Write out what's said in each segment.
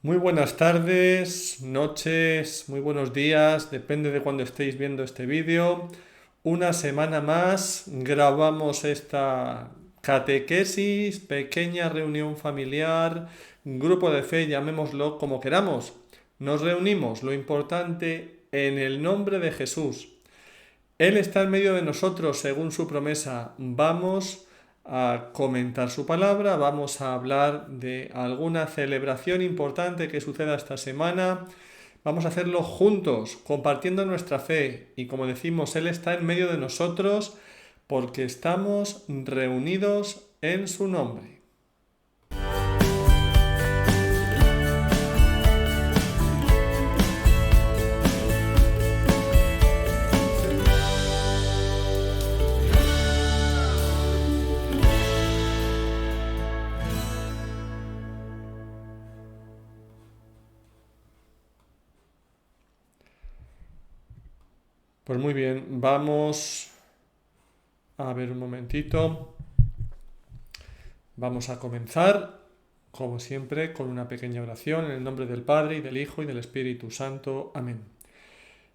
Muy buenas tardes, noches, muy buenos días, depende de cuando estéis viendo este vídeo. Una semana más grabamos esta catequesis, pequeña reunión familiar, grupo de fe, llamémoslo como queramos. Nos reunimos, lo importante, en el nombre de Jesús. Él está en medio de nosotros según su promesa. Vamos a comentar su palabra, vamos a hablar de alguna celebración importante que suceda esta semana. Vamos a hacerlo juntos, compartiendo nuestra fe. Y como decimos, Él está en medio de nosotros porque estamos reunidos en su nombre. Pues muy bien, vamos a ver un momentito. Vamos a comenzar, como siempre, con una pequeña oración en el nombre del Padre y del Hijo y del Espíritu Santo. Amén.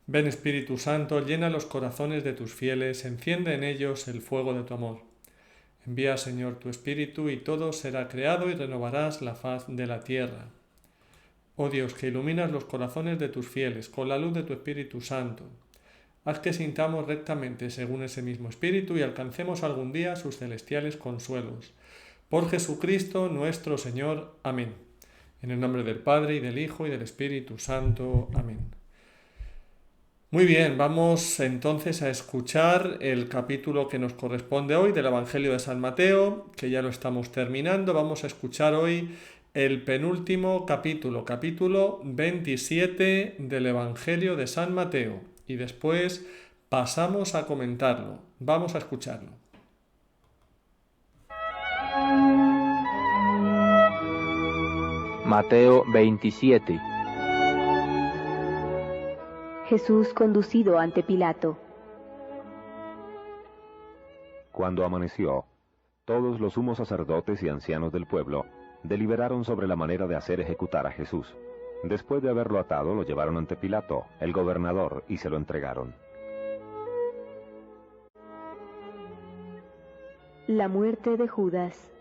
Ven Espíritu Santo, llena los corazones de tus fieles, enciende en ellos el fuego de tu amor. Envía, Señor, tu Espíritu y todo será creado y renovarás la faz de la tierra. Oh Dios, que iluminas los corazones de tus fieles con la luz de tu Espíritu Santo. Haz que sintamos rectamente según ese mismo Espíritu y alcancemos algún día sus celestiales consuelos. Por Jesucristo nuestro Señor. Amén. En el nombre del Padre, y del Hijo, y del Espíritu Santo. Amén. Muy bien, vamos entonces a escuchar el capítulo que nos corresponde hoy del Evangelio de San Mateo, que ya lo estamos terminando. Vamos a escuchar hoy el penúltimo capítulo, capítulo 27 del Evangelio de San Mateo. Y después pasamos a comentarlo. Vamos a escucharlo. Mateo 27. Jesús conducido ante Pilato. Cuando amaneció, todos los sumos sacerdotes y ancianos del pueblo deliberaron sobre la manera de hacer ejecutar a Jesús. Después de haberlo atado, lo llevaron ante Pilato, el gobernador, y se lo entregaron. La muerte de Judas.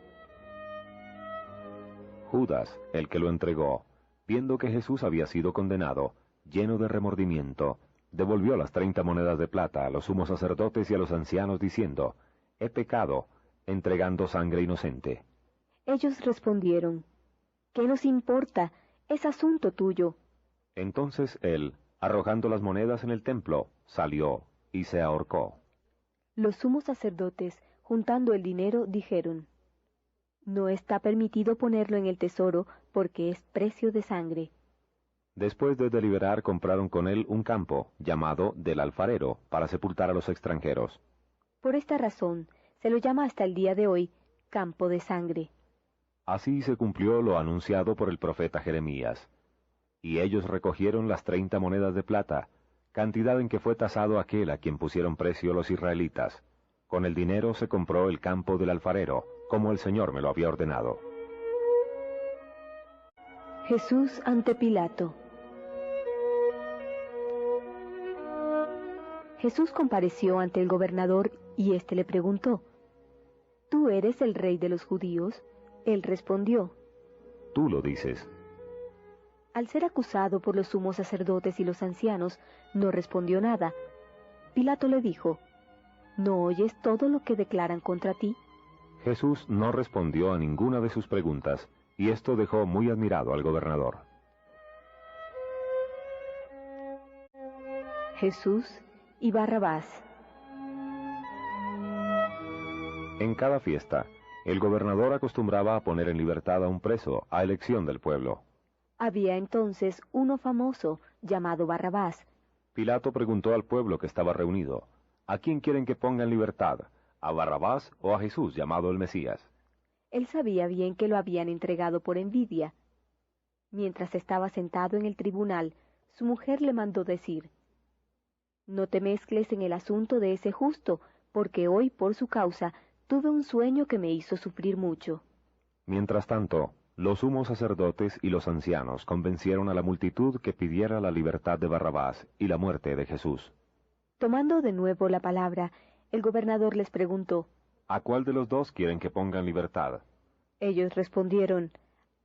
Judas, el que lo entregó, viendo que Jesús había sido condenado, lleno de remordimiento, devolvió las 30 monedas de plata a los sumos sacerdotes y a los ancianos, diciendo: «He pecado, entregando sangre inocente». Ellos respondieron: ¿Qué nos importa? Es asunto tuyo. Entonces él, arrojando las monedas en el templo, salió y se ahorcó. Los sumos sacerdotes, juntando el dinero, dijeron: No está permitido ponerlo en el tesoro, porque es precio de sangre. Después de deliberar, compraron con él un campo, llamado del Alfarero, para sepultar a los extranjeros. Por esta razón, se lo llama hasta el día de hoy campo de sangre. Así se cumplió lo anunciado por el profeta Jeremías. Y ellos recogieron las 30 monedas de plata, cantidad en que fue tasado aquel a quien pusieron precio los israelitas. Con el dinero se compró el campo del alfarero, como el Señor me lo había ordenado. Jesús ante Pilato. Jesús compareció ante el gobernador y éste le preguntó: ¿Tú eres el rey de los judíos? Él respondió: Tú lo dices. Al ser acusado por los sumos sacerdotes y los ancianos, no respondió nada. Pilato le dijo: ¿No oyes todo lo que declaran contra ti? Jesús no respondió a ninguna de sus preguntas, y esto dejó muy admirado al gobernador. Jesús y Barrabás. En cada fiesta, el gobernador acostumbraba a poner en libertad a un preso, a elección del pueblo. Había entonces uno famoso, llamado Barrabás. Pilato preguntó al pueblo que estaba reunido: ¿A quién quieren que ponga en libertad? ¿A Barrabás o a Jesús, llamado el Mesías? Él sabía bien que lo habían entregado por envidia. Mientras estaba sentado en el tribunal, su mujer le mandó decir: No te mezcles en el asunto de ese justo, porque hoy, por su causa, tuve un sueño que me hizo sufrir mucho. Mientras tanto, Los sumos sacerdotes y los ancianos convencieron a la multitud que pidiera la libertad de Barrabás y la muerte de Jesús. Tomando de nuevo la palabra, el gobernador les preguntó: ¿A cuál de los dos quieren que pongan libertad? Ellos respondieron: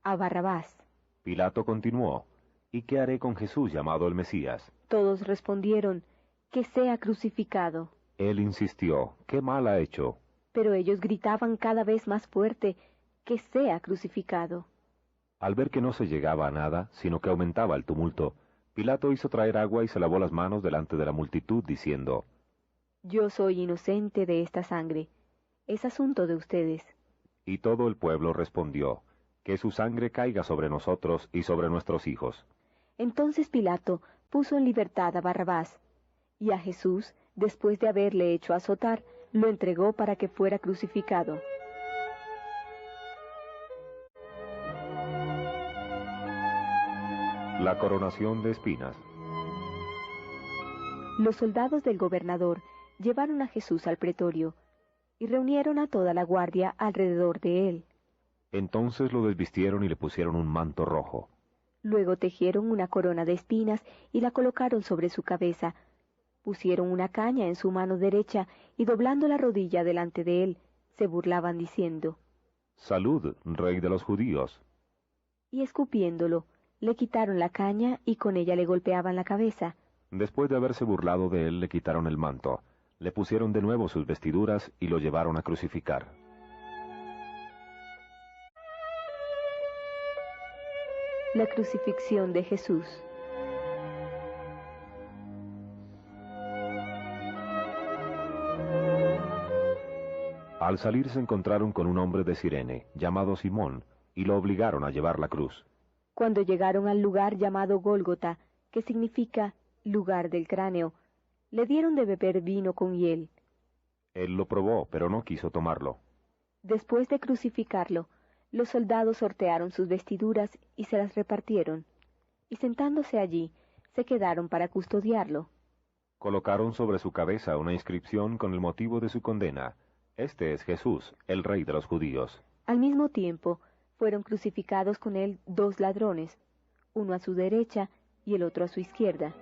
a Barrabás. Pilato continuó: ¿Y qué haré con Jesús llamado el Mesías? Todos respondieron: que sea crucificado. Él insistió: ¿Qué mal ha hecho? Pero ellos gritaban cada vez más fuerte: que sea crucificado. Al ver que no se llegaba a nada, sino que aumentaba el tumulto, Pilato hizo traer agua y se lavó las manos delante de la multitud, diciendo: Yo soy inocente de esta sangre. Es asunto de ustedes. Y todo el pueblo respondió: que su sangre caiga sobre nosotros y sobre nuestros hijos. Entonces Pilato puso en libertad a Barrabás, y a Jesús, después de haberle hecho azotar, lo entregó para que fuera crucificado. La coronación de espinas. Los soldados del gobernador llevaron a Jesús al pretorio, y reunieron a toda la guardia alrededor de él. Entonces lo desvistieron y le pusieron un manto rojo. Luego tejieron una corona de espinas y la colocaron sobre su cabeza. Pusieron una caña en su mano derecha y doblando la rodilla delante de él, se burlaban diciendo: Salud, rey de los judíos. Y escupiéndolo, le quitaron la caña y con ella le golpeaban la cabeza. Después de haberse burlado de él, le quitaron el manto, le pusieron de nuevo sus vestiduras y lo llevaron a crucificar. La crucifixión de Jesús. Al salir se encontraron con un hombre de Cirene, llamado Simón, y lo obligaron a llevar la cruz. Cuando llegaron al lugar llamado Gólgota, que significa lugar del cráneo, le dieron de beber vino con hiel. Él lo probó, pero no quiso tomarlo. Después de crucificarlo, los soldados sortearon sus vestiduras y se las repartieron, y sentándose allí, se quedaron para custodiarlo. Colocaron sobre su cabeza una inscripción con el motivo de su condena: Este es Jesús, el rey de los judíos. Al mismo tiempo, fueron crucificados con él 2 ladrones, uno a su derecha y el otro a su izquierda.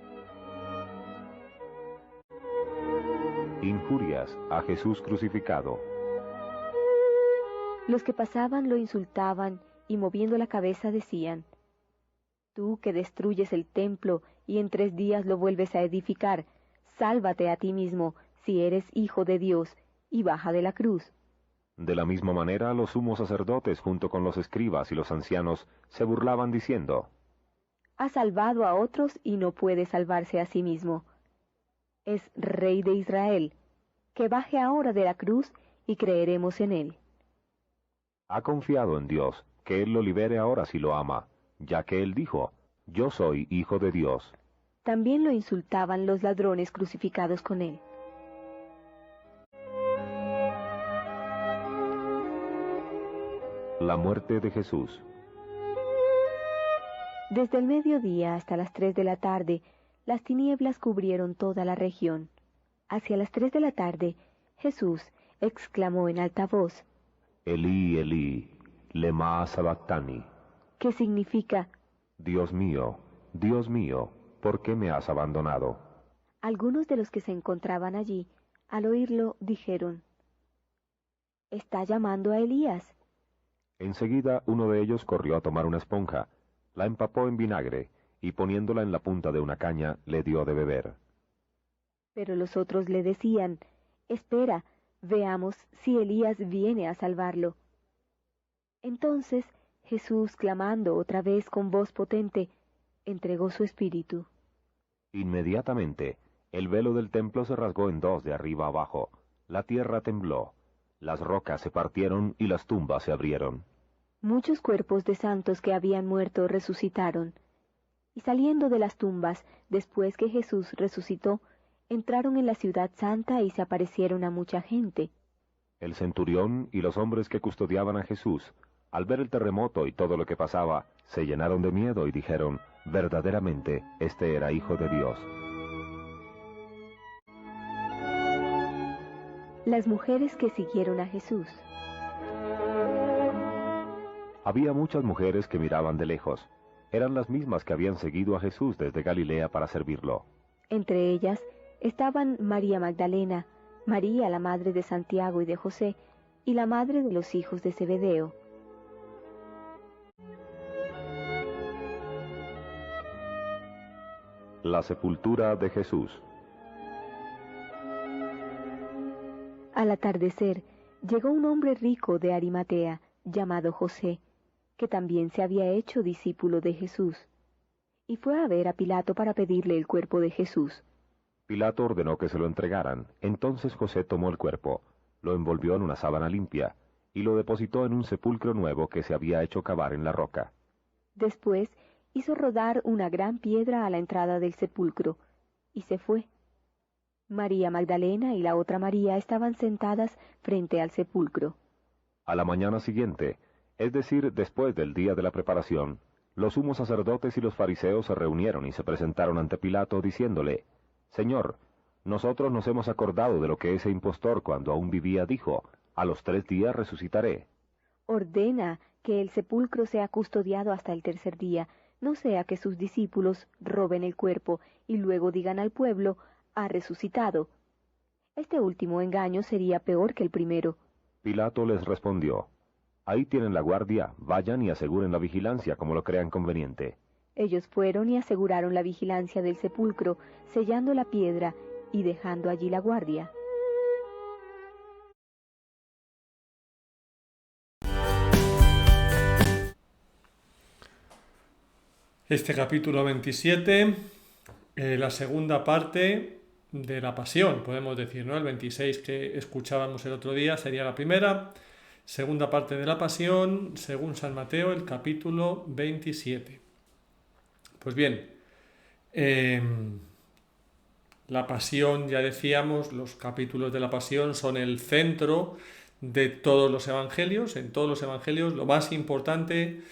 Injurias a Jesús crucificado. Los que pasaban lo insultaban y moviendo la cabeza decían: Tú que destruyes el templo y en 3 días lo vuelves a edificar, sálvate a ti mismo, si eres hijo de Dios, y baja de la cruz. De la misma manera, los sumos sacerdotes, junto con los escribas y los ancianos, se burlaban diciendo: Ha salvado a otros y no puede salvarse a sí mismo. Es Rey de Israel, que baje ahora de la cruz y creeremos en él. Ha confiado en Dios, que Él lo libere ahora si lo ama, ya que Él dijo: Yo soy hijo de Dios. También lo insultaban los ladrones crucificados con él. La muerte de Jesús. Desde el mediodía hasta las 3 de la tarde, las tinieblas cubrieron toda la región. Hacia las 3 de la tarde, Jesús exclamó en alta voz: Elí, Elí, lema sabactani. ¿Qué significa? Dios mío, ¿por qué me has abandonado? Algunos de los que se encontraban allí, al oírlo, dijeron: Está llamando a Elías. Enseguida uno de ellos corrió a tomar una esponja, la empapó en vinagre, y poniéndola en la punta de una caña, le dio de beber. Pero los otros le decían: Espera, veamos si Elías viene a salvarlo. Entonces Jesús, clamando otra vez con voz potente, entregó su espíritu. Inmediatamente, el velo del templo se rasgó en 2 de arriba abajo, la tierra tembló, las rocas se partieron y las tumbas se abrieron. Muchos cuerpos de santos que habían muerto resucitaron, y saliendo de las tumbas, después que Jesús resucitó, entraron en la ciudad santa y se aparecieron a mucha gente. El centurión y los hombres que custodiaban a Jesús, al ver el terremoto y todo lo que pasaba, se llenaron de miedo y dijeron: verdaderamente, este era Hijo de Dios. Las mujeres que siguieron a Jesús. Había muchas mujeres que miraban de lejos. Eran las mismas que habían seguido a Jesús desde Galilea para servirlo. Entre ellas estaban María Magdalena, María la madre de Santiago y de José, y la madre de los hijos de Zebedeo. La sepultura de Jesús. Al atardecer, llegó un hombre rico de Arimatea, llamado José, que también se había hecho discípulo de Jesús, y fue a ver a Pilato para pedirle el cuerpo de Jesús. Pilato ordenó que se lo entregaran. Entonces José tomó el cuerpo, lo envolvió en una sábana limpia, y lo depositó en un sepulcro nuevo que se había hecho cavar en la roca. Después hizo rodar una gran piedra a la entrada del sepulcro, y se fue. María Magdalena y la otra María estaban sentadas frente al sepulcro. A la mañana siguiente, es decir, después del día de la preparación, los sumos sacerdotes y los fariseos se reunieron y se presentaron ante Pilato diciéndole: «Señor, nosotros nos hemos acordado de lo que ese impostor cuando aún vivía dijo: a los 3 días resucitaré. Ordena que el sepulcro sea custodiado hasta el tercer día, no sea que sus discípulos roben el cuerpo y luego digan al pueblo: ha resucitado. Este último engaño sería peor que el primero». Pilato les respondió: «Ahí tienen la guardia, vayan y aseguren la vigilancia como lo crean conveniente». Ellos fueron y aseguraron la vigilancia del sepulcro, sellando la piedra y dejando allí la guardia. Este capítulo 27, la segunda parte de la pasión, podemos decir, ¿no? El 26 que escuchábamos el otro día sería la primera, segunda parte de la pasión, según San Mateo, el capítulo 27. Pues bien, la pasión, ya decíamos, los capítulos de la pasión son el centro de todos los evangelios. En todos los evangelios lo más importante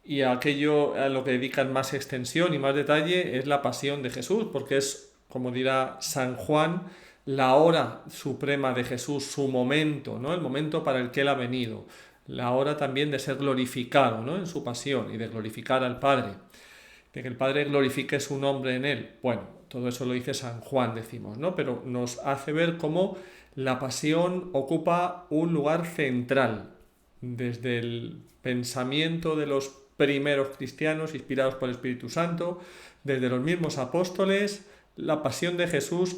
y aquello a lo que dedican más extensión y más detalle es la pasión de Jesús, porque es, como dirá San Juan, la hora suprema de Jesús, su momento, ¿no? El momento para el que Él ha venido, la hora también de ser glorificado, ¿no? En su pasión y de glorificar al Padre, de que el Padre glorifique su nombre en Él. Bueno, todo eso lo dice San Juan, decimos, ¿no? Pero nos hace ver cómo la pasión ocupa un lugar central desde el pensamiento de los primeros cristianos inspirados por el Espíritu Santo, desde los mismos apóstoles. La pasión de Jesús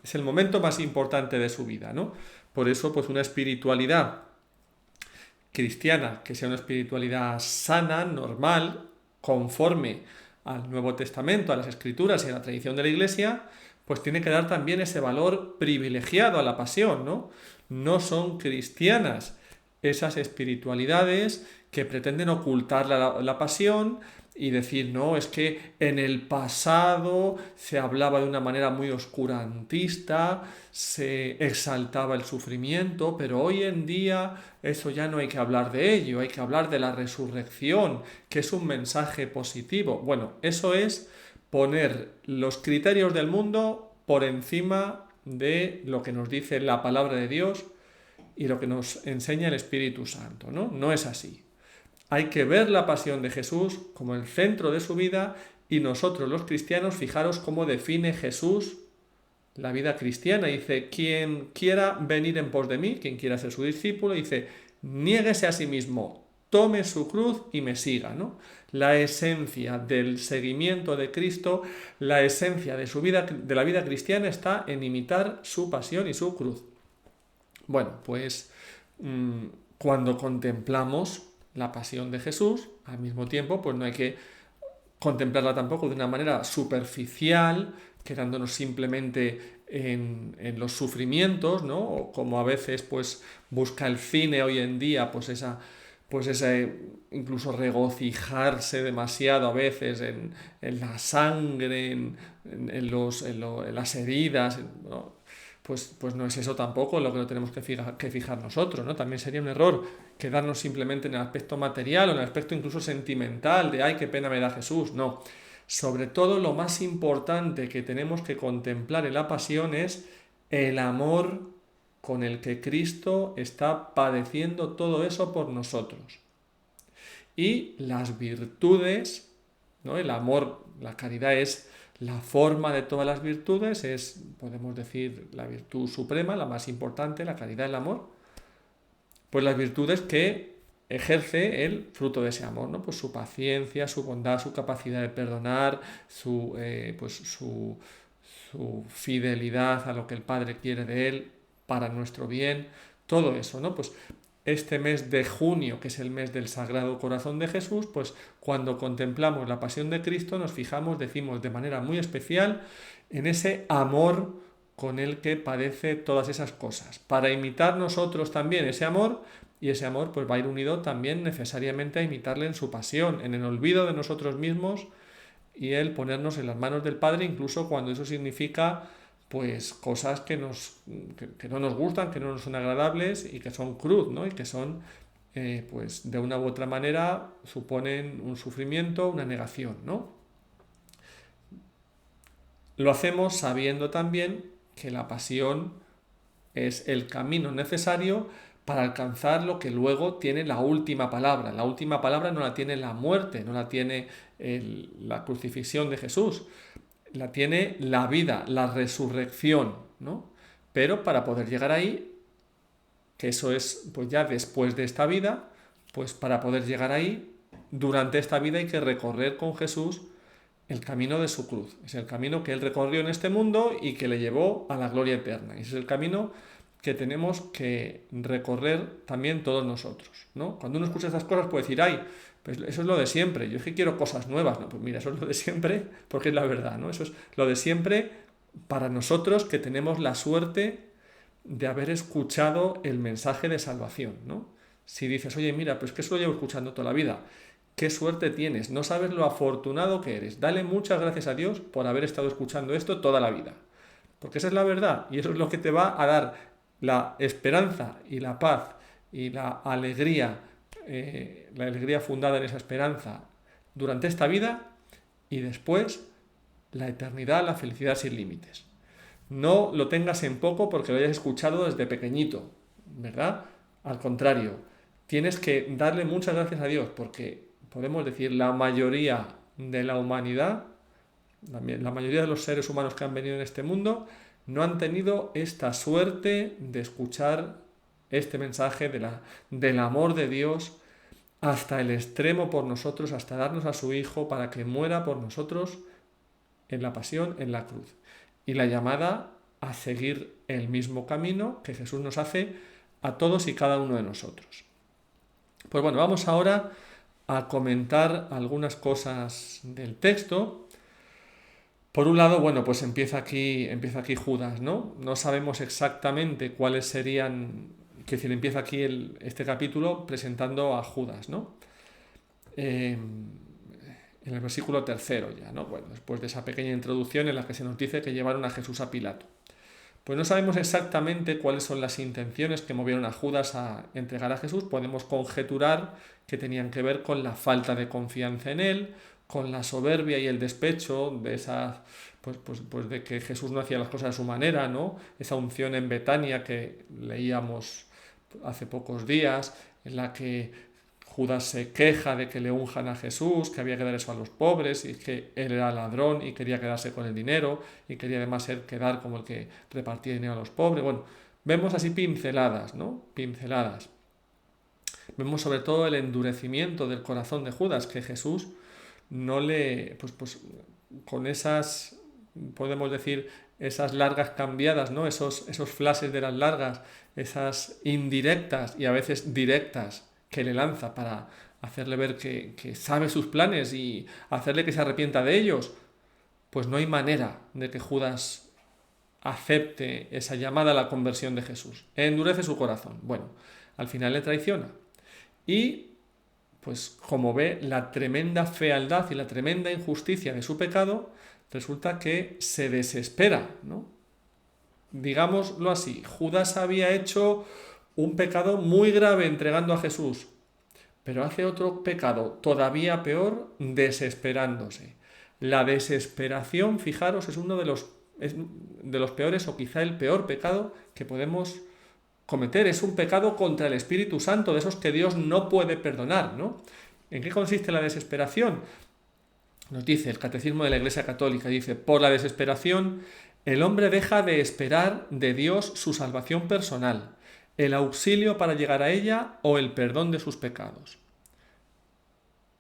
es el momento más importante de su vida, ¿no? Por eso, pues una espiritualidad cristiana, que sea una espiritualidad sana, normal, conforme al Nuevo Testamento, a las Escrituras y a la tradición de la Iglesia, pues tiene que dar también ese valor privilegiado a la pasión, ¿no? No son cristianas esas espiritualidades que pretenden ocultar la pasión y decir, no, es que en el pasado se hablaba de una manera muy oscurantista, se exaltaba el sufrimiento, pero hoy en día eso ya no hay que hablar de ello, hay que hablar de la resurrección, que es un mensaje positivo. Bueno, eso es poner los criterios del mundo por encima de lo que nos dice la palabra de Dios y lo que nos enseña el Espíritu Santo, ¿no? No es así. Hay que ver la pasión de Jesús como el centro de su vida y nosotros los cristianos, fijaros cómo define Jesús la vida cristiana. Dice, quien quiera venir en pos de mí, quien quiera ser su discípulo, dice, niéguese a sí mismo, tome su cruz y me siga, ¿no? La esencia del seguimiento de Cristo, la esencia de su vida, de la vida cristiana está en imitar su pasión y su cruz. Bueno, pues cuando contemplamos la pasión de Jesús, al mismo tiempo, pues no hay que contemplarla tampoco de una manera superficial, quedándonos simplemente en los sufrimientos, ¿no? O como a veces pues busca el cine hoy en día, pues ese incluso regocijarse demasiado a veces en la sangre, en las heridas, ¿no? Pues no es eso tampoco lo que no tenemos que fijar nosotros, ¿no? También sería un error quedarnos simplemente en el aspecto material o en el aspecto incluso sentimental de ¡ay, qué pena me da Jesús! No. Sobre todo lo más importante que tenemos que contemplar en la pasión es el amor con el que Cristo está padeciendo todo eso por nosotros. Y las virtudes, ¿no? El amor, la caridad es la forma de todas las virtudes, es, podemos decir, la virtud suprema, la más importante, la caridad, el amor. Pues las virtudes que ejerce el fruto de ese amor, ¿no? Pues su paciencia, su bondad, su capacidad de perdonar, su fidelidad a lo que el Padre quiere de él para nuestro bien, todo eso, ¿no? Pues este mes de junio, que es el mes del Sagrado Corazón de Jesús, pues cuando contemplamos la pasión de Cristo nos fijamos, decimos de manera muy especial, en ese amor con el que padece todas esas cosas, para imitar nosotros también ese amor, y ese amor pues va a ir unido también necesariamente a imitarle en su pasión, en el olvido de nosotros mismos y el ponernos en las manos del Padre, incluso cuando eso significa pues cosas que no nos gustan, que no nos son agradables y que son cruz, ¿no? Y que son, pues de una u otra manera, suponen un sufrimiento, una negación, ¿no? Lo hacemos sabiendo también que la pasión es el camino necesario para alcanzar lo que luego tiene la última palabra. La última palabra no la tiene la muerte, no la tiene la crucifixión de Jesús, la tiene la vida, la resurrección, ¿no? Pero para poder llegar ahí, que eso es pues ya después de esta vida, pues para poder llegar ahí, durante esta vida hay que recorrer con Jesús el camino de su cruz. Es el camino que él recorrió en este mundo y que le llevó a la gloria eterna. Y ese es el camino que tenemos que recorrer también todos nosotros, ¿no? Cuando uno escucha estas cosas puede decir, ay, pues eso es lo de siempre, yo es que quiero cosas nuevas, ¿no? Pues mira, eso es lo de siempre porque es la verdad, ¿no? Eso es lo de siempre para nosotros que tenemos la suerte de haber escuchado el mensaje de salvación, ¿no? Si dices, oye, mira, pues que eso lo llevo escuchando toda la vida, qué suerte tienes, no sabes lo afortunado que eres, dale muchas gracias a Dios por haber estado escuchando esto toda la vida, porque esa es la verdad y eso es lo que te va a dar la esperanza y la paz y la alegría fundada en esa esperanza durante esta vida y después la eternidad, la felicidad sin límites. No lo tengas en poco porque lo hayas escuchado desde pequeñito, ¿verdad? Al contrario, tienes que darle muchas gracias a Dios porque podemos decir la mayoría de la humanidad, la mayoría de los seres humanos que han venido en este mundo, no han tenido esta suerte de escuchar este mensaje del amor de Dios hasta el extremo por nosotros, hasta darnos a su Hijo para que muera por nosotros en la pasión, en la cruz. Y la llamada a seguir el mismo camino que Jesús nos hace a todos y cada uno de nosotros. Pues bueno, vamos ahora a comentar algunas cosas del texto. Por un lado, bueno, pues empieza aquí Judas, ¿no? No sabemos exactamente cuáles serían, que decir, empieza aquí este capítulo presentando a Judas, ¿no? En el versículo 3 ya, ¿no? Bueno, después de esa pequeña introducción en la que se nos dice que llevaron a Jesús a Pilato. Pues no sabemos exactamente cuáles son las intenciones que movieron a Judas a entregar a Jesús. Podemos conjeturar que tenían que ver con la falta de confianza en él, con la soberbia y el despecho de esa, pues de que Jesús no hacía las cosas a su manera, ¿no? Esa unción en Betania que leíamos hace pocos días, en la que Judas se queja de que le unjan a Jesús, que había que dar eso a los pobres y que él era ladrón y quería quedarse con el dinero y quería además quedar como el que repartía dinero a los pobres. Bueno, vemos así pinceladas, ¿no? Pinceladas. Vemos sobre todo el endurecimiento del corazón de Judas, que Jesús no le, pues con esas, podemos decir, esas largas cambiadas, ¿no? Esos flashes de las largas, esas indirectas y a veces directas que le lanza para hacerle ver que sabe sus planes y hacerle que se arrepienta de ellos, pues no hay manera de que Judas acepte esa llamada a la conversión de Jesús. Endurece su corazón. Bueno, al final le traiciona. Y pues como ve la tremenda fealdad y la tremenda injusticia de su pecado, resulta que se desespera, ¿no? Digámoslo así, Judas había hecho un pecado muy grave entregando a Jesús, pero hace otro pecado todavía peor desesperándose. La desesperación, fijaros, es uno de los peores o quizá el peor pecado que podemos cometer. Es un pecado contra el Espíritu Santo, de esos que Dios no puede perdonar, ¿no? ¿En qué consiste la desesperación? Nos dice el Catecismo de la Iglesia Católica, dice, por la desesperación el hombre deja de esperar de Dios su salvación personal, el auxilio para llegar a ella o el perdón de sus pecados.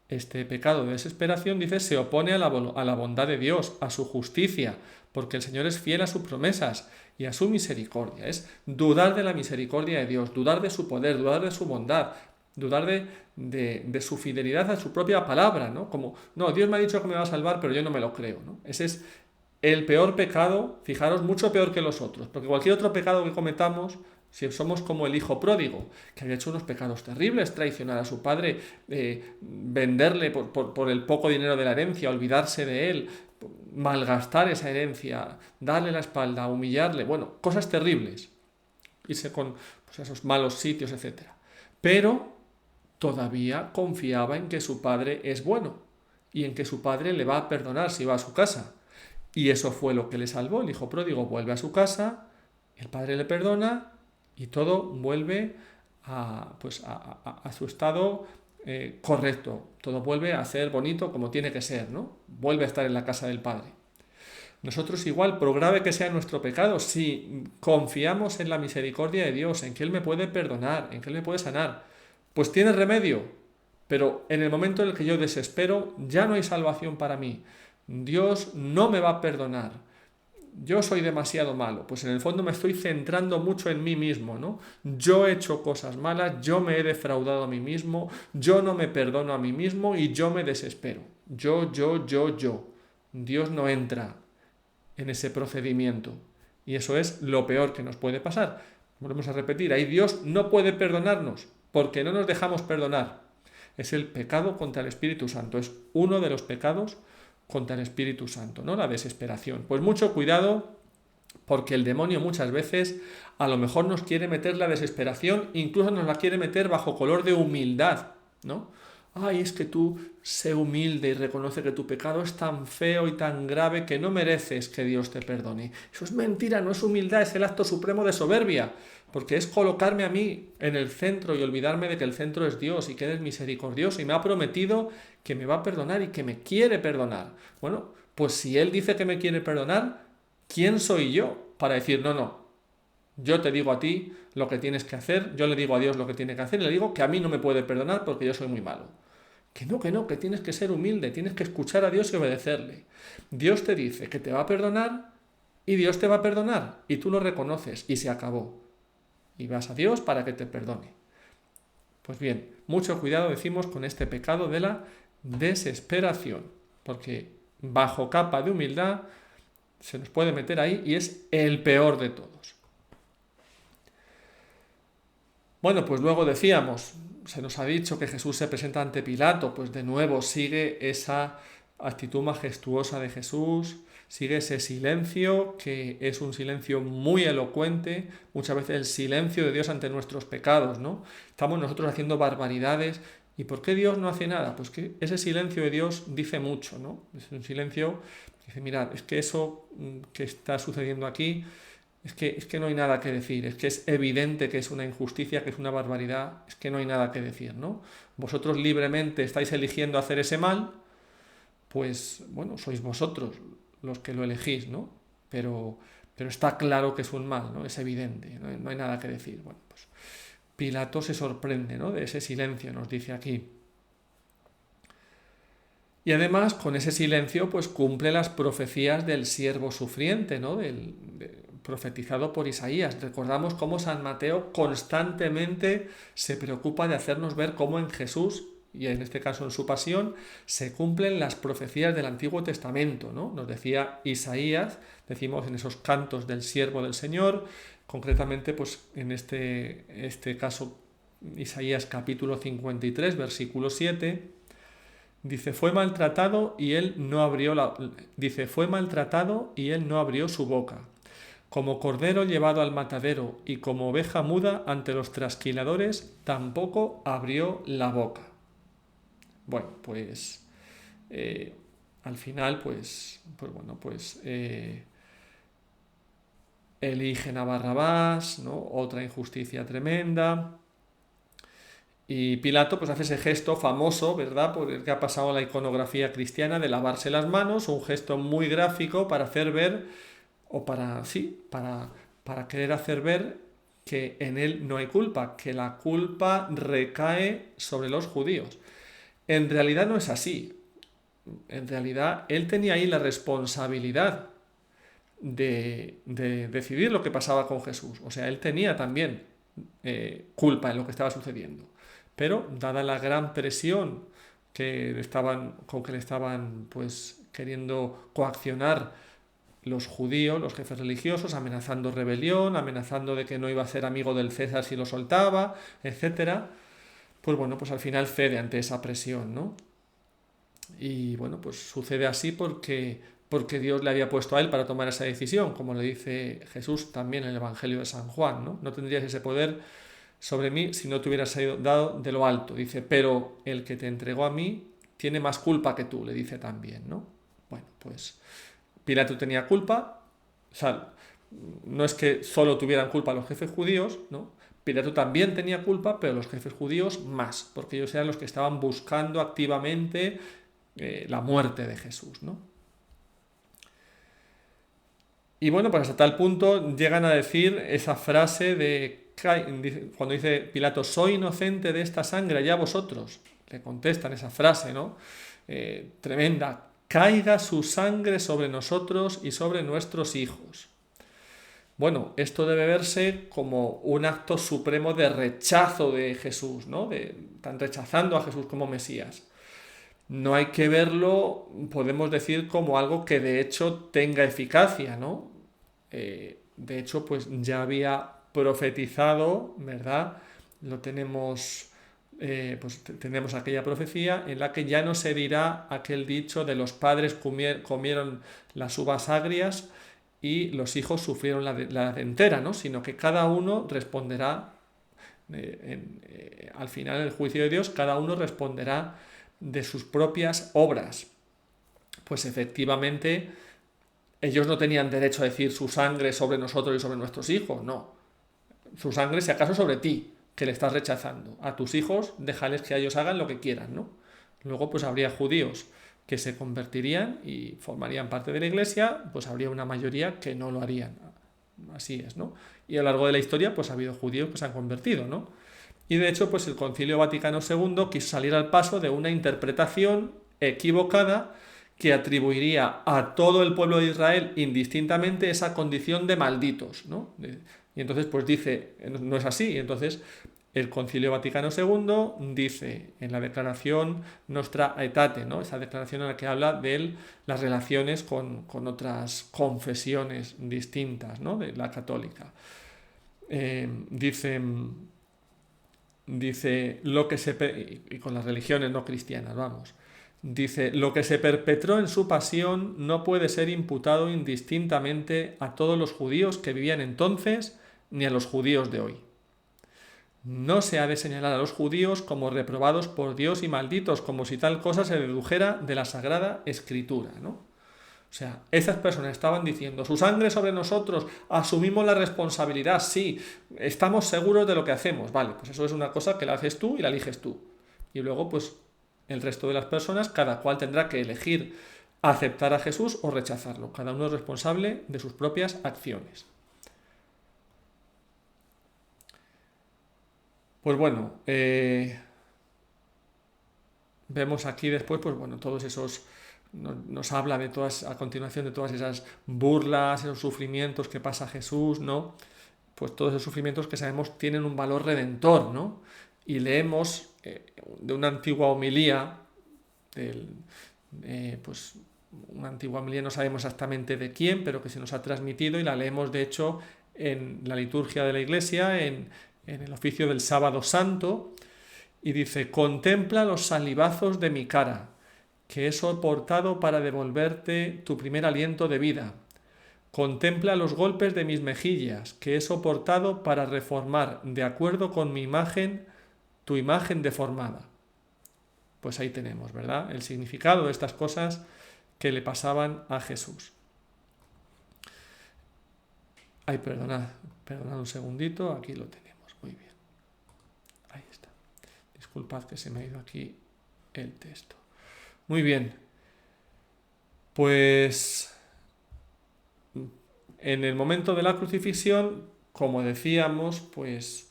Este pecado de desesperación, dice, se opone a la bondad de Dios, a su justicia, porque el Señor es fiel a sus promesas y a su misericordia. Es dudar de la misericordia de Dios, dudar de su poder, dudar de su bondad, dudar de su fidelidad a su propia palabra, ¿no? Como, no, Dios me ha dicho que me va a salvar, pero yo no me lo creo, ¿no? Ese es el peor pecado, fijaros, mucho peor que los otros, porque cualquier otro pecado que cometamos, si somos como el hijo pródigo, que había hecho unos pecados terribles, traicionar a su padre, venderle por el poco dinero de la herencia, olvidarse de él, malgastar esa herencia, darle la espalda, humillarle, bueno, cosas terribles, irse con pues, esos malos sitios, etc. Pero todavía confiaba en que su padre es bueno y en que su padre le va a perdonar si va a su casa. Y eso fue lo que le salvó. El hijo pródigo vuelve a su casa, el padre le perdona y todo vuelve a su estado correcto. Todo vuelve a ser bonito como tiene que ser, ¿no? Vuelve a estar en la casa del Padre. Nosotros igual, por grave que sea nuestro pecado, si confiamos en la misericordia de Dios, en que Él me puede perdonar, en que Él me puede sanar, pues tiene remedio. Pero en el momento en el que yo desespero, ya no hay salvación para mí. Dios no me va a perdonar. Yo soy demasiado malo. Pues en el fondo me estoy centrando mucho en mí mismo, ¿no? Yo he hecho cosas malas, yo me he defraudado a mí mismo, yo no me perdono a mí mismo y yo me desespero. Yo. Dios no entra en ese procedimiento. Y eso es lo peor que nos puede pasar. Volvemos a repetir, ahí Dios no puede perdonarnos porque no nos dejamos perdonar. Es el pecado contra el Espíritu Santo. Es uno de los pecados contra el Espíritu Santo, ¿no? La desesperación. Pues mucho cuidado, porque el demonio muchas veces a lo mejor nos quiere meter la desesperación, incluso nos la quiere meter bajo color de humildad, ¿no? Ay, es que tú sé humilde y reconoce que tu pecado es tan feo y tan grave que no mereces que Dios te perdone. Eso es mentira, no es humildad, es el acto supremo de soberbia, porque es colocarme a mí en el centro y olvidarme de que el centro es Dios y que Él es misericordioso y me ha prometido que me va a perdonar y que me quiere perdonar. Bueno, pues si Él dice que me quiere perdonar, ¿quién soy yo para decir no? Yo te digo a ti lo que tienes que hacer, yo le digo a Dios lo que tiene que hacer y le digo que a mí no me puede perdonar porque yo soy muy malo. Que no, que tienes que ser humilde, tienes que escuchar a Dios y obedecerle. Dios te dice que te va a perdonar y Dios te va a perdonar y tú lo reconoces y se acabó. Y vas a Dios para que te perdone. Pues bien, mucho cuidado decimos con este pecado de la desesperación, porque bajo capa de humildad se nos puede meter ahí y es el peor de todos. Bueno, pues luego decíamos, se nos ha dicho que Jesús se presenta ante Pilato, pues de nuevo sigue esa actitud majestuosa de Jesús, sigue ese silencio, que es un silencio muy elocuente, muchas veces el silencio de Dios ante nuestros pecados, ¿no? Estamos nosotros haciendo barbaridades, ¿y por qué Dios no hace nada? Pues que ese silencio de Dios dice mucho, ¿no? Es un silencio que dice, mirad, es que eso que está sucediendo aquí, es que no hay nada que decir, es que es evidente que es una injusticia, que es una barbaridad, es que no hay nada que decir, ¿no? Vosotros libremente estáis eligiendo hacer ese mal, pues bueno, sois vosotros los que lo elegís, ¿no? Pero está claro que es un mal, ¿no? Es evidente, no hay nada que decir. Bueno, pues Pilato se sorprende, ¿no? De ese silencio, nos dice aquí. Y además, con ese silencio, pues cumple las profecías del siervo sufriente, ¿no? Profetizado por Isaías. Recordamos cómo San Mateo constantemente se preocupa de hacernos ver cómo en Jesús, y en este caso en su pasión, se cumplen las profecías del Antiguo Testamento, ¿no? Nos decía Isaías, decimos en esos cantos del siervo del Señor, concretamente pues en este caso Isaías capítulo 53, versículo 7, dice, fue maltratado y él no abrió su boca. Como cordero llevado al matadero y como oveja muda ante los trasquiladores, tampoco abrió la boca. Bueno, pues al final, eligen a Barrabás, ¿no? Otra injusticia tremenda. Y Pilato pues hace ese gesto famoso, ¿verdad?, por el que ha pasado en la iconografía cristiana, de lavarse las manos, un gesto muy gráfico para hacer ver, o para, sí, para querer hacer ver que en él no hay culpa, que la culpa recae sobre los judíos. En realidad no es así. En realidad él tenía ahí la responsabilidad de decidir lo que pasaba con Jesús. O sea, él tenía también culpa en lo que estaba sucediendo. Pero, dada la gran presión con que le estaban pues, queriendo coaccionar los judíos, los jefes religiosos, amenazando rebelión, amenazando de que no iba a ser amigo del César si lo soltaba, etcétera, pues bueno, pues al final cede ante esa presión, ¿no? Y bueno, pues sucede así porque Dios le había puesto a él para tomar esa decisión, como le dice Jesús también en el Evangelio de San Juan, ¿no? No tendrías ese poder sobre mí si no te hubieras dado de lo alto. Dice, pero el que te entregó a mí tiene más culpa que tú, le dice también, ¿no? Bueno, pues Pilato tenía culpa, o sea, no es que solo tuvieran culpa los jefes judíos, ¿no? Pilato también tenía culpa, pero los jefes judíos más, porque ellos eran los que estaban buscando activamente la muerte de Jesús, ¿no? Y bueno, pues hasta tal punto llegan a decir esa frase cuando dice Pilato, soy inocente de esta sangre, allá vosotros. Le contestan esa frase, ¿no? Tremenda, caiga su sangre sobre nosotros y sobre nuestros hijos. Bueno, esto debe verse como un acto supremo de rechazo de Jesús, ¿no? Están rechazando a Jesús como Mesías. No hay que verlo, podemos decir, como algo que de hecho tenga eficacia, ¿no? De hecho, pues ya había profetizado, ¿verdad? Lo tenemos, pues tenemos aquella profecía en la que ya no se dirá aquel dicho de los padres comieron las uvas agrias y los hijos sufrieron la dentera, ¿no? Sino que cada uno responderá, al final en el juicio de Dios, cada uno responderá de sus propias obras. Pues efectivamente ellos no tenían derecho a decir su sangre sobre nosotros y sobre nuestros hijos, no. Su sangre, si acaso, sobre ti, que le estás rechazando. A tus hijos, déjales que ellos hagan lo que quieran, ¿no? Luego, pues habría judíos que se convertirían y formarían parte de la iglesia, pues habría una mayoría que no lo harían. Así es, ¿no? Y a lo largo de la historia, pues ha habido judíos que se han convertido, ¿no? Y de hecho, pues el Concilio Vaticano II quiso salir al paso de una interpretación equivocada que atribuiría a todo el pueblo de Israel indistintamente esa condición de malditos, ¿no? Y entonces pues dice, no es así, y entonces el Concilio Vaticano II dice en la declaración Nostra Aetate, ¿no? Esa declaración en la que habla de las relaciones con otras confesiones distintas, ¿no? De la católica. Dice lo que y con las religiones no cristianas, vamos. Dice, lo que se perpetró en su pasión no puede ser imputado indistintamente a todos los judíos que vivían entonces ni a los judíos de hoy. No se ha de señalar a los judíos como reprobados por Dios y malditos, como si tal cosa se dedujera de la Sagrada Escritura, ¿no? O sea, esas personas estaban diciendo, su sangre sobre nosotros, asumimos la responsabilidad, sí, estamos seguros de lo que hacemos, vale, pues eso es una cosa que la haces tú y la eliges tú. Y luego, pues, el resto de las personas, cada cual tendrá que elegir aceptar a Jesús o rechazarlo. Cada uno es responsable de sus propias acciones. Pues bueno, vemos aquí después, pues bueno, todos esos, nos habla de todas, a continuación, de todas esas burlas, esos sufrimientos que pasa Jesús, ¿no? Pues todos esos sufrimientos que sabemos tienen un valor redentor, ¿no? Y leemos de una antigua homilía, pues una antigua homilía, no sabemos exactamente de quién, pero que se nos ha transmitido y la leemos de hecho en la liturgia de la Iglesia, en el oficio del Sábado Santo, y dice, contempla los salivazos de mi cara, que he soportado para devolverte tu primer aliento de vida. Contempla los golpes de mis mejillas, que he soportado para reformar, de acuerdo con mi imagen, tu imagen deformada. Pues ahí tenemos, ¿verdad? El significado de estas cosas que le pasaban a Jesús. Ay, perdonad un segundito, aquí lo tenemos, muy bien. Ahí está. Disculpad que se me ha ido aquí el texto. Muy bien. Pues en el momento de la crucifixión, como decíamos, pues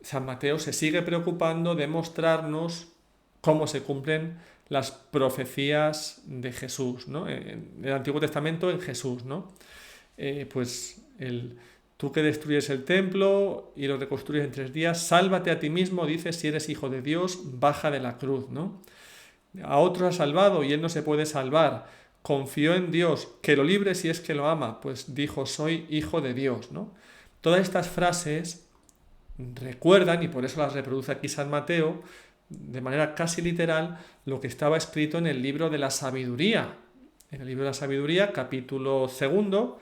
San Mateo se sigue preocupando de mostrarnos cómo se cumplen las profecías de Jesús, ¿no? En el Antiguo Testamento en Jesús, ¿no? Tú que destruyes el templo y lo reconstruyes en 3 días, sálvate a ti mismo, dices, si eres hijo de Dios, baja de la cruz, ¿no? A otro ha salvado y él no se puede salvar. Confió en Dios, que lo libre si es que lo ama, pues dijo, soy hijo de Dios, ¿no? Todas estas frases recuerdan, y por eso las reproduce aquí San Mateo, de manera casi literal, lo que estaba escrito en el libro de la sabiduría. En el libro de la sabiduría, capítulo 2,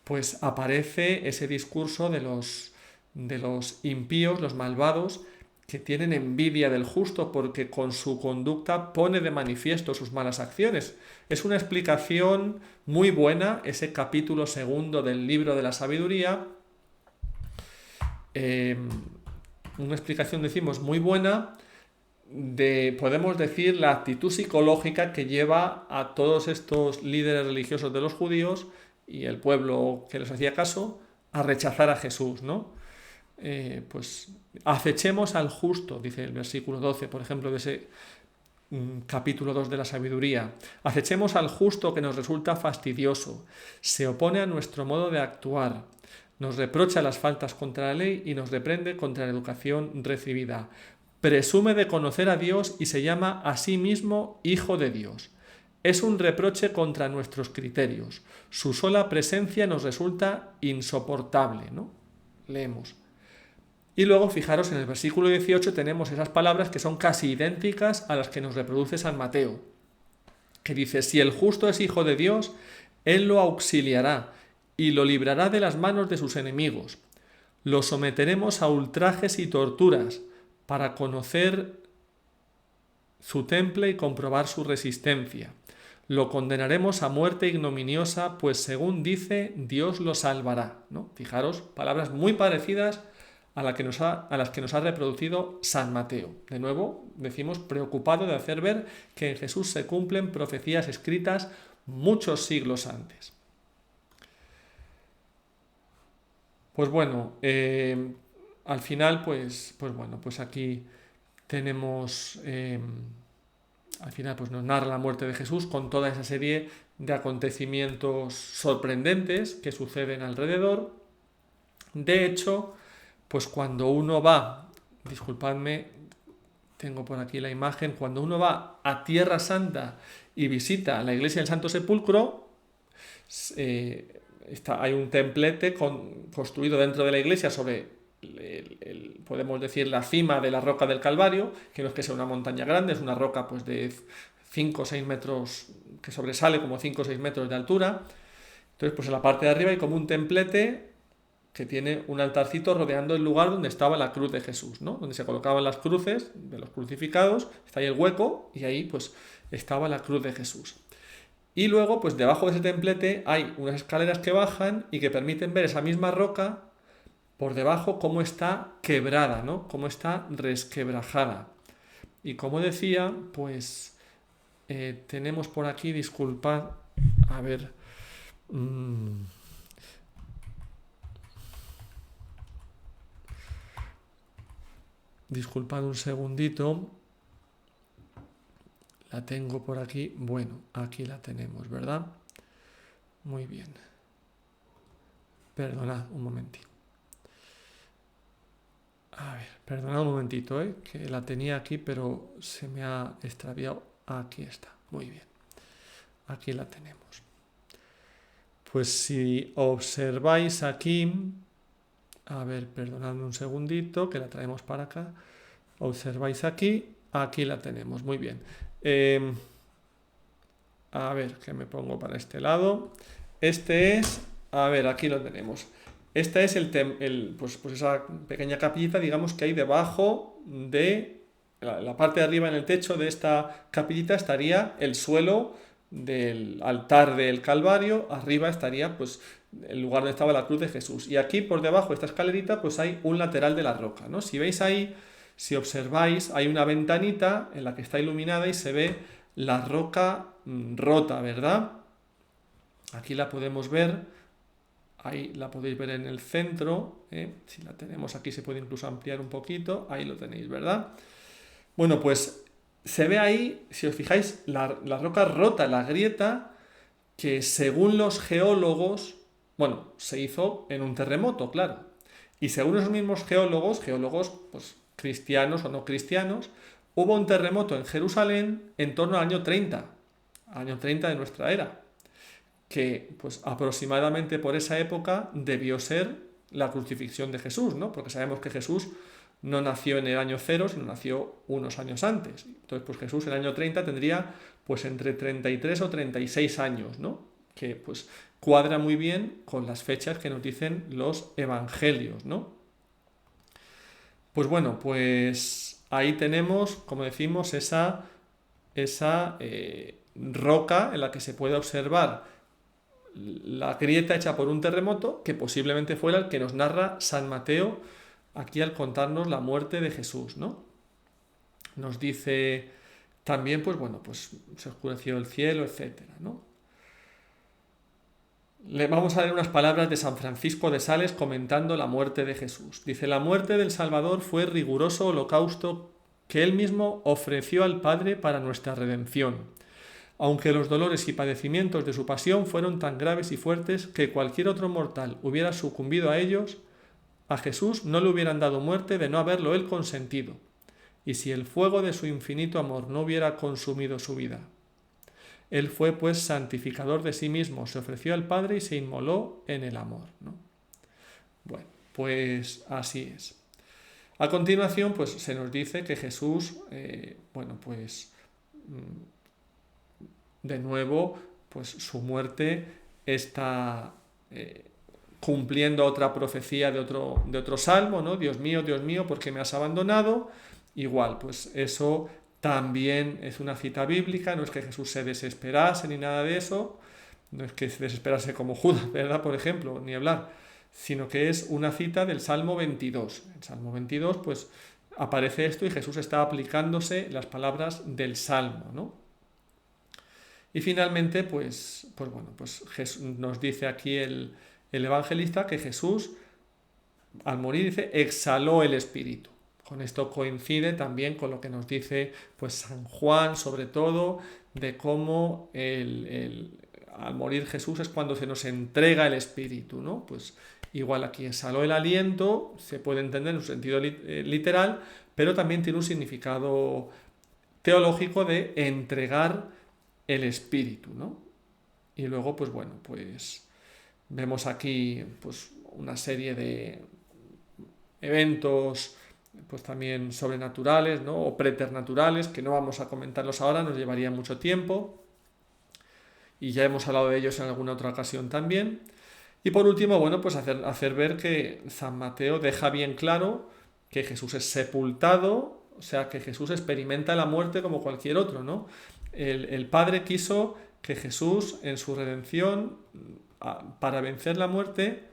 pues aparece ese discurso de los impíos, los malvados, que tienen envidia del justo porque con su conducta pone de manifiesto sus malas acciones. Es una explicación muy buena, ese capítulo 2 del libro de la sabiduría, una explicación, decimos, muy buena de, podemos decir, la actitud psicológica que lleva a todos estos líderes religiosos de los judíos y el pueblo que les hacía caso a rechazar a Jesús, ¿no? Pues acechemos al justo, dice el versículo 12, por ejemplo, de ese capítulo 2 de la sabiduría. Acechemos al justo que nos resulta fastidioso, se opone a nuestro modo de actuar, nos reprocha las faltas contra la ley y nos reprende contra la educación recibida. Presume de conocer a Dios y se llama a sí mismo Hijo de Dios. Es un reproche contra nuestros criterios. Su sola presencia nos resulta insoportable, ¿no? Leemos. Y luego, fijaros, en el versículo 18 tenemos esas palabras que son casi idénticas a las que nos reproduce San Mateo, que dice, si el justo es hijo de Dios, él lo auxiliará y lo librará de las manos de sus enemigos. Lo someteremos a ultrajes y torturas para conocer su temple y comprobar su resistencia. Lo condenaremos a muerte ignominiosa, pues según dice, Dios lo salvará, ¿no? Fijaros, palabras muy parecidas a las que nos ha reproducido San Mateo. De nuevo, decimos, preocupado de hacer ver que en Jesús se cumplen profecías escritas muchos siglos antes. Pues bueno, al final, pues aquí tenemos, al final pues nos narra la muerte de Jesús con toda esa serie de acontecimientos sorprendentes que suceden alrededor. De hecho, pues cuando uno va, disculpadme, tengo por aquí la imagen, cuando uno va a Tierra Santa y visita la iglesia del Santo Sepulcro, hay un templete construido dentro de la iglesia sobre, podemos decir, la cima de la roca del Calvario, que no es que sea una montaña grande, es una roca pues de 5 o 6 metros, que sobresale como 5 o 6 metros de altura. Entonces, pues en la parte de arriba hay como un templete que tiene un altarcito rodeando el lugar donde estaba la cruz de Jesús, ¿no? Donde se colocaban las cruces de los crucificados, está ahí el hueco y ahí pues estaba la cruz de Jesús. Y luego, pues debajo de ese templete hay unas escaleras que bajan y que permiten ver esa misma roca por debajo cómo está quebrada, ¿no? Cómo está resquebrajada. Y como decía, pues tenemos por aquí, disculpad, a ver... Disculpad un segundito. La tengo por aquí. Bueno, aquí la tenemos, ¿verdad? Muy bien. Perdonad un momentito. A ver, perdonad un momentito, que la tenía aquí, pero se me ha extraviado. Aquí está. Muy bien. Aquí la tenemos. Pues si observáis aquí... A ver, perdonadme un segundito, que la traemos para acá. Observáis aquí la tenemos, muy bien. A ver, que me pongo para este lado. Este es, a ver, aquí lo tenemos. Esta es pues esa pequeña capillita, digamos, que hay debajo de la parte de arriba en el techo de esta capillita estaría el suelo del altar del Calvario. Arriba estaría, pues, el lugar donde estaba la cruz de Jesús. Y aquí por debajo de esta escalerita pues hay un lateral de la roca, ¿no? Si veis ahí, Si observáis, hay una ventanita en la que está iluminada y se ve la roca rota, ¿verdad? Aquí la podemos ver, ahí la podéis ver en el centro, si la tenemos aquí se puede incluso ampliar un poquito, ahí lo tenéis, ¿verdad? Bueno, pues se ve ahí, si os fijáis, la roca rota, la grieta, que según los geólogos, bueno, se hizo en un terremoto, claro. Y según esos mismos geólogos pues cristianos o no cristianos, hubo un terremoto en Jerusalén en torno al año 30 de nuestra era, que pues aproximadamente por esa época debió ser la crucifixión de Jesús, ¿no? Porque sabemos que Jesús no nació en el año 0, sino nació unos años antes. Entonces, pues Jesús en el año 30 tendría pues entre 33 o 36 años, ¿no? Que pues cuadra muy bien con las fechas que nos dicen los evangelios, ¿no? Pues bueno, pues ahí tenemos, como decimos, esa roca en la que se puede observar la grieta hecha por un terremoto, que posiblemente fuera el que nos narra San Mateo aquí al contarnos la muerte de Jesús, ¿no? Nos dice también, pues bueno, pues se oscureció el cielo, etcétera, ¿no? Le vamos a leer unas palabras de San Francisco de Sales comentando la muerte de Jesús. Dice: la muerte del Salvador fue riguroso holocausto que él mismo ofreció al Padre para nuestra redención, aunque los dolores y padecimientos de su pasión fueron tan graves y fuertes que cualquier otro mortal hubiera sucumbido a ellos, a Jesús no le hubieran dado muerte de no haberlo él consentido, y si el fuego de su infinito amor no hubiera consumido su vida. Él fue pues santificador de sí mismo, se ofreció al Padre y se inmoló en el amor, ¿no? Bueno, pues así es. A continuación, pues se nos dice que Jesús, bueno, pues de nuevo, pues su muerte está cumpliendo otra profecía de otro salmo, ¿no? Dios mío, ¿por qué me has abandonado? Igual, pues eso también es una cita bíblica, no es que Jesús se desesperase ni nada de eso, no es que se desesperase como Judas, ¿verdad? Por ejemplo, ni hablar, sino que es una cita del Salmo 22. En Salmo 22, pues aparece esto y Jesús está aplicándose las palabras del Salmo, ¿no? Y finalmente, pues bueno, pues Jesús, nos dice aquí el evangelista que Jesús, al morir, dice, exhaló el Espíritu. Con esto coincide también con lo que nos dice pues San Juan, sobre todo, de cómo al morir Jesús es cuando se nos entrega el Espíritu, ¿no? Pues igual aquí exhaló el aliento, se puede entender en un sentido literal, pero también tiene un significado teológico de entregar el Espíritu, ¿no? Y luego, pues bueno, pues vemos aquí pues una serie de eventos pues también sobrenaturales, ¿no? O preternaturales, que no vamos a comentarlos ahora, nos llevaría mucho tiempo y ya hemos hablado de ellos en alguna otra ocasión también. Y por último, bueno, pues hacer ver que San Mateo deja bien claro que Jesús es sepultado, o sea, que Jesús experimenta la muerte como cualquier otro, ¿no? El Padre quiso que Jesús en su redención, para vencer la muerte,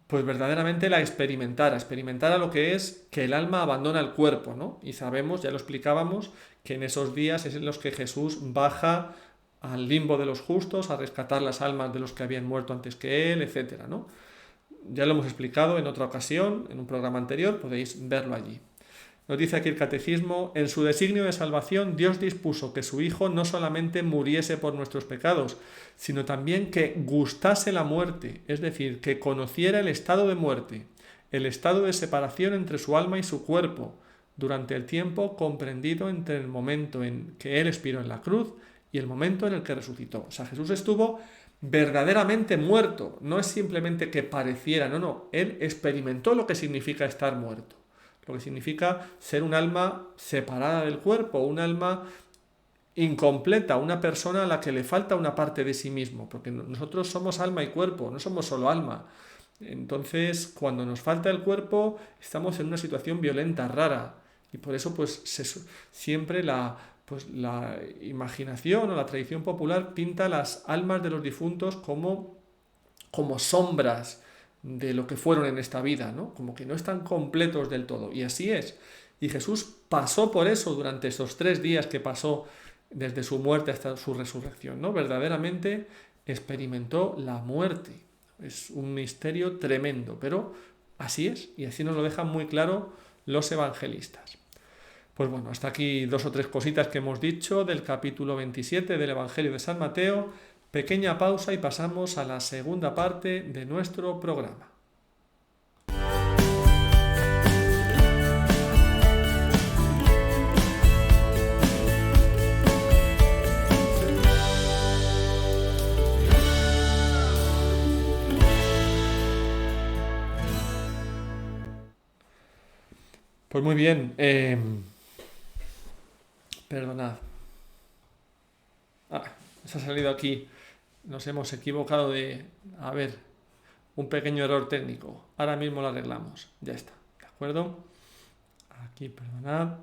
pues verdaderamente la experimentara lo que es que el alma abandona el cuerpo, ¿no? Y sabemos, ya lo explicábamos, que en esos días es en los que Jesús baja al limbo de los justos a rescatar las almas de los que habían muerto antes que él, etcétera, ¿no? Ya lo hemos explicado en otra ocasión, en un programa anterior, podéis verlo allí. Nos dice aquí el Catecismo: en su designio de salvación, Dios dispuso que su Hijo no solamente muriese por nuestros pecados, sino también que gustase la muerte, es decir, que conociera el estado de muerte, el estado de separación entre su alma y su cuerpo, durante el tiempo comprendido entre el momento en que Él expiró en la cruz y el momento en el que resucitó. O sea, Jesús estuvo verdaderamente muerto, no es simplemente que pareciera, no, Él experimentó lo que significa estar muerto. Lo que significa ser un alma separada del cuerpo, un alma incompleta, una persona a la que le falta una parte de sí mismo, porque nosotros somos alma y cuerpo, no somos solo alma. Entonces, cuando nos falta el cuerpo, estamos en una situación violenta, rara, y por eso pues siempre la imaginación o la tradición popular pinta las almas de los difuntos como sombras de lo que fueron en esta vida, ¿no? Como que no están completos del todo. Y así es. Y Jesús pasó por eso durante esos 3 días que pasó desde su muerte hasta su resurrección, ¿no? Verdaderamente experimentó la muerte. Es un misterio tremendo, pero así es, y así nos lo dejan muy claro los evangelistas. Pues bueno, hasta aquí 2 o 3 cositas que hemos dicho del capítulo 27 del Evangelio de San Mateo. Pequeña pausa y pasamos a la segunda parte de nuestro programa. Pues muy bien, perdonad. Se ha salido aquí. Nos hemos equivocado de... A ver, un pequeño error técnico. Ahora mismo lo arreglamos. Ya está, ¿de acuerdo? Aquí, perdonad.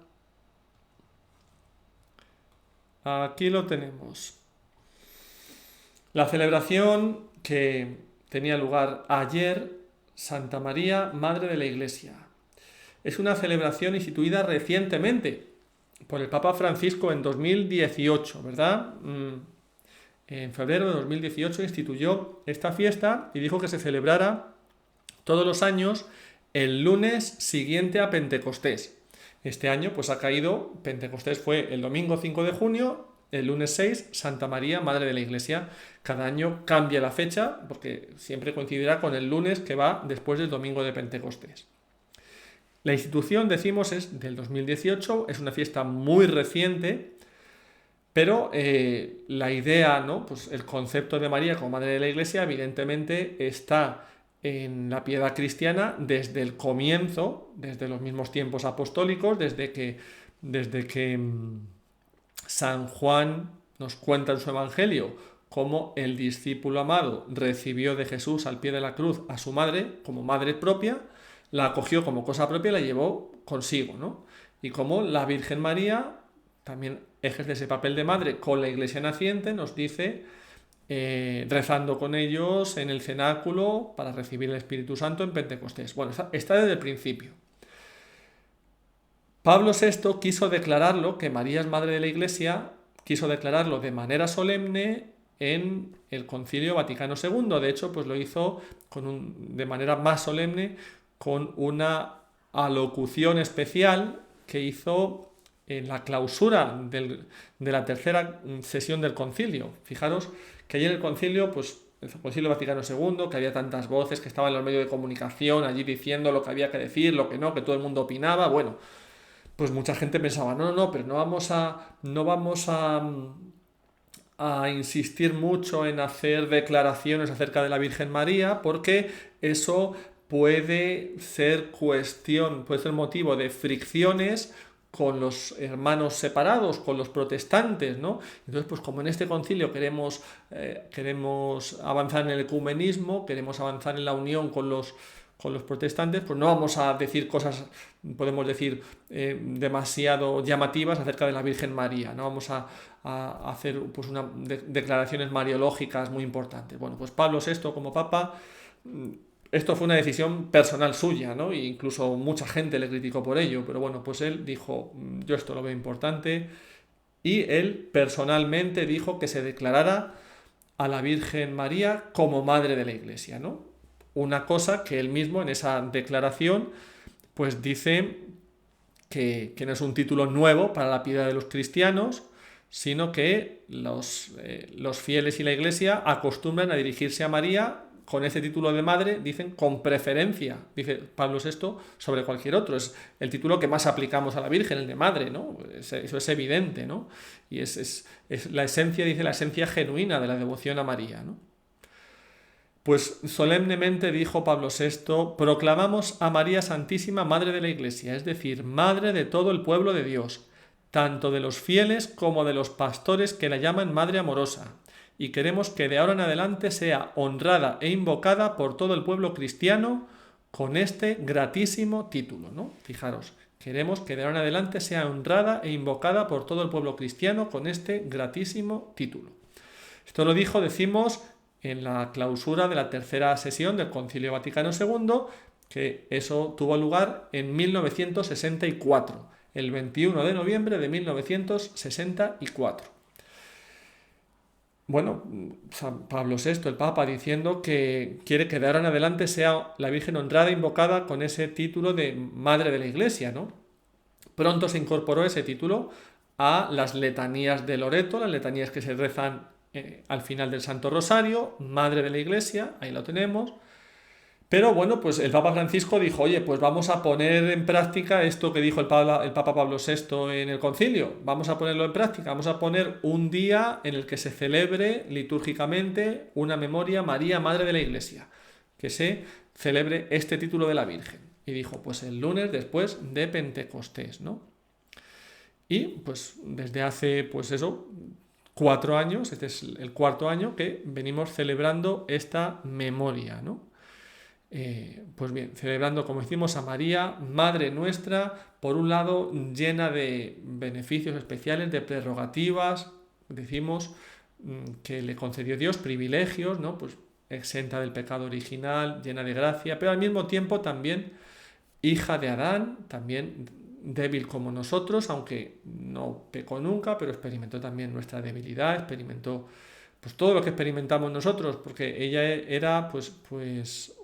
Aquí lo tenemos. La celebración que tenía lugar ayer, Santa María, Madre de la Iglesia. Es una celebración instituida recientemente por el Papa Francisco en 2018, ¿verdad? En febrero de 2018 instituyó esta fiesta y dijo que se celebrara todos los años el lunes siguiente a Pentecostés. Este año pues ha caído, Pentecostés fue el domingo 5 de junio, el lunes 6, Santa María, Madre de la Iglesia. Cada año cambia la fecha porque siempre coincidirá con el lunes que va después del domingo de Pentecostés. La institución, decimos, es del 2018, es una fiesta muy reciente, pero la idea, ¿no? Pues el concepto de María como Madre de la Iglesia evidentemente está en la piedad cristiana desde el comienzo, desde los mismos tiempos apostólicos, desde que San Juan nos cuenta en su Evangelio cómo el discípulo amado recibió de Jesús al pie de la cruz a su madre como madre propia, la acogió como cosa propia y la llevó consigo, ¿no? Y como la Virgen María también ejerce ese papel de madre con la Iglesia naciente, nos dice, rezando con ellos en el cenáculo para recibir el Espíritu Santo en Pentecostés. Bueno, está desde el principio. Pablo VI quiso declararlo, que María es Madre de la Iglesia, quiso declararlo de manera solemne en el Concilio Vaticano II. De hecho, pues lo hizo de manera más solemne con una alocución especial que hizo en la clausura de la tercera sesión del concilio. Fijaros que ayer el concilio, pues el Concilio Vaticano II, que había tantas voces, que estaban en los medios de comunicación allí diciendo lo que había que decir, lo que no, que todo el mundo opinaba, bueno, pues mucha gente pensaba, no, pero no vamos a insistir mucho en hacer declaraciones acerca de la Virgen María, porque eso puede ser motivo de fricciones con los hermanos separados, con los protestantes, ¿no? Entonces, pues como en este concilio queremos avanzar en el ecumenismo, queremos avanzar en la unión con los protestantes, pues no vamos a decir cosas, podemos decir, demasiado llamativas acerca de la Virgen María, no vamos a hacer pues declaraciones mariológicas muy importantes. Bueno, pues Pablo VI como Papa, esto fue una decisión personal suya, ¿no? E incluso mucha gente le criticó por ello, pero bueno, pues él dijo, yo esto lo veo importante, y él personalmente dijo que se declarara a la Virgen María como Madre de la Iglesia, ¿no? Una cosa que él mismo en esa declaración pues dice que no es un título nuevo para la piedad de los cristianos, sino que los fieles y la Iglesia acostumbran a dirigirse a María con ese título de madre, dicen, con preferencia, dice Pablo VI, sobre cualquier otro. Es el título que más aplicamos a la Virgen, el de madre, ¿no? Eso es evidente, ¿no? Y es la esencia, dice, la esencia genuina de la devoción a María, ¿no? Pues solemnemente dijo Pablo VI, proclamamos a María Santísima, Madre de la Iglesia, es decir, Madre de todo el pueblo de Dios, tanto de los fieles como de los pastores que la llaman Madre amorosa, y queremos que de ahora en adelante sea honrada e invocada por todo el pueblo cristiano con este gratísimo título, ¿no? Fijaros, queremos que de ahora en adelante sea honrada e invocada por todo el pueblo cristiano con este gratísimo título. Esto lo dijo, decimos, en la clausura de la tercera sesión del Concilio Vaticano II, que eso tuvo lugar en 1964, el 21 de noviembre de 1964. Bueno, San Pablo VI, el Papa, diciendo que quiere que de ahora en adelante sea la Virgen honrada e invocada con ese título de Madre de la Iglesia, ¿no? Pronto se incorporó ese título a las letanías de Loreto, las letanías que se rezan al final del Santo Rosario, Madre de la Iglesia, ahí lo tenemos. Pero bueno, pues el Papa Francisco dijo, oye, pues vamos a poner en práctica esto que dijo el Papa Pablo VI en el concilio, vamos a ponerlo en práctica, vamos a poner un día en el que se celebre litúrgicamente una memoria María, Madre de la Iglesia, que se celebre este título de la Virgen. Y dijo, pues el lunes después de Pentecostés, ¿no? Y pues desde hace, pues eso, 4 años, este es el 4.º año que venimos celebrando esta memoria, ¿no? Pues bien, celebrando, como decimos, a María, Madre nuestra, por un lado llena de beneficios especiales, de prerrogativas, decimos que le concedió Dios privilegios, ¿no? Pues exenta del pecado original, llena de gracia, pero al mismo tiempo también hija de Adán, también débil como nosotros, aunque no pecó nunca, pero experimentó también nuestra debilidad, experimentó pues todo lo que experimentamos nosotros, porque ella era pues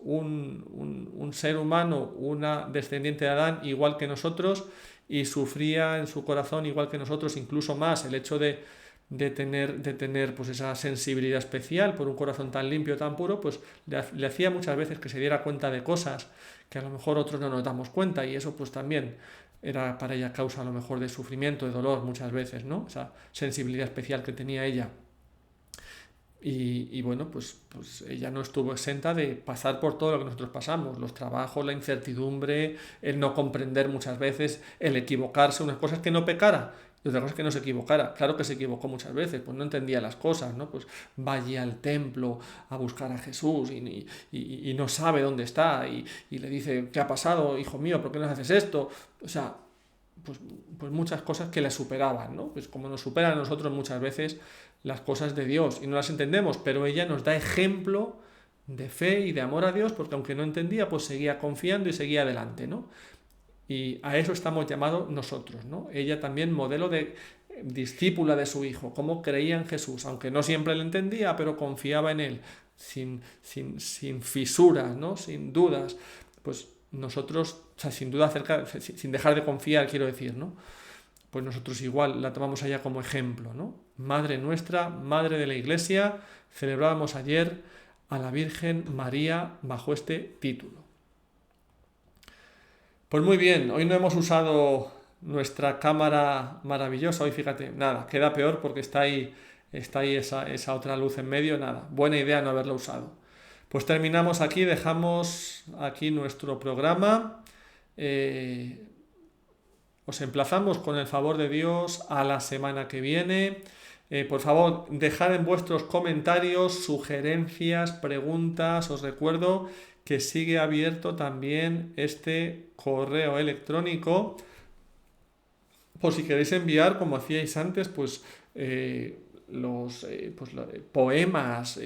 un ser humano, una descendiente de Adán igual que nosotros, y sufría en su corazón igual que nosotros, incluso más, el hecho de tener pues esa sensibilidad especial por un corazón tan limpio, tan puro, pues le hacía muchas veces que se diera cuenta de cosas que a lo mejor otros no nos damos cuenta, y eso pues también era para ella causa a lo mejor de sufrimiento, de dolor muchas veces, ¿no? Esa sensibilidad especial que tenía ella. Y bueno, pues ella no estuvo exenta de pasar por todo lo que nosotros pasamos, los trabajos, la incertidumbre, el no comprender muchas veces, el equivocarse, unas cosas que no pecara y otras cosas que no se equivocara. Claro que se equivocó muchas veces, pues no entendía las cosas, ¿no? Pues va allí al templo a buscar a Jesús y no sabe dónde está y le dice, ¿qué ha pasado, hijo mío? ¿Por qué no haces esto? O sea, pues muchas cosas que le superaban, ¿no? Pues como nos superan a nosotros muchas veces las cosas de Dios y no las entendemos, pero ella nos da ejemplo de fe y de amor a Dios, porque aunque no entendía, pues seguía confiando y seguía adelante, ¿no? Y a eso estamos llamados nosotros, ¿no? Ella también modelo de discípula de su hijo, cómo creía en Jesús, aunque no siempre le entendía, pero confiaba en él, sin fisuras, ¿no? Sin dudas, pues nosotros, o sea, sin duda sin dejar de confiar, quiero decir, ¿no? Pues nosotros igual la tomamos allá como ejemplo, ¿no? Madre nuestra, Madre de la Iglesia, celebrábamos ayer a la Virgen María bajo este título. Pues muy bien, hoy no hemos usado nuestra cámara maravillosa, hoy fíjate, nada, queda peor porque está ahí esa otra luz en medio, nada, buena idea no haberla usado. Pues terminamos aquí, dejamos aquí nuestro programa. Os emplazamos con el favor de Dios a la semana que viene. Por favor, dejad en vuestros comentarios sugerencias, preguntas. Os recuerdo que sigue abierto también este correo electrónico por si queréis enviar, como hacíais antes, pues los poemas,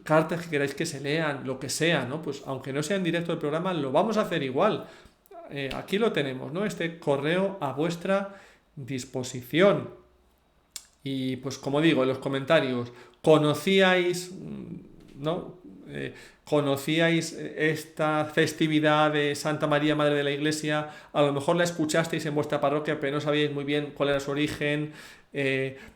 cartas que queráis que se lean, lo que sea, ¿no? Pues aunque no sea en directo el programa, lo vamos a hacer igual. Aquí lo tenemos, ¿no? Este correo a vuestra disposición. Y pues como digo, en los comentarios, ¿conocíais, ¿no? ¿Conocíais esta festividad de Santa María, Madre de la Iglesia? A lo mejor la escuchasteis en vuestra parroquia, pero no sabíais muy bien cuál era su origen.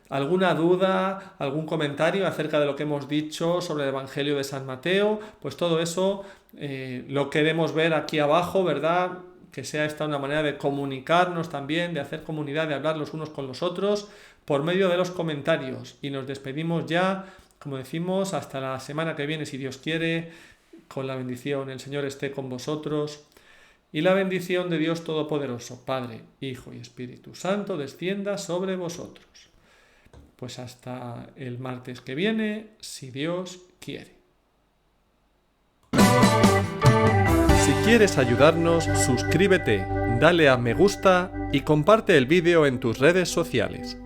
¿Alguna duda, algún comentario acerca de lo que hemos dicho sobre el Evangelio de San Mateo? Pues todo eso lo queremos ver aquí abajo, ¿verdad? Que sea esta una manera de comunicarnos también, de hacer comunidad, de hablar los unos con los otros por medio de los comentarios. Y nos despedimos ya, como decimos, hasta la semana que viene, si Dios quiere, con la bendición. El Señor esté con vosotros. Y la bendición de Dios Todopoderoso, Padre, Hijo y Espíritu Santo, descienda sobre vosotros. Pues hasta el martes que viene, si Dios quiere. Si quieres ayudarnos, suscríbete, dale a me gusta y comparte el vídeo en tus redes sociales.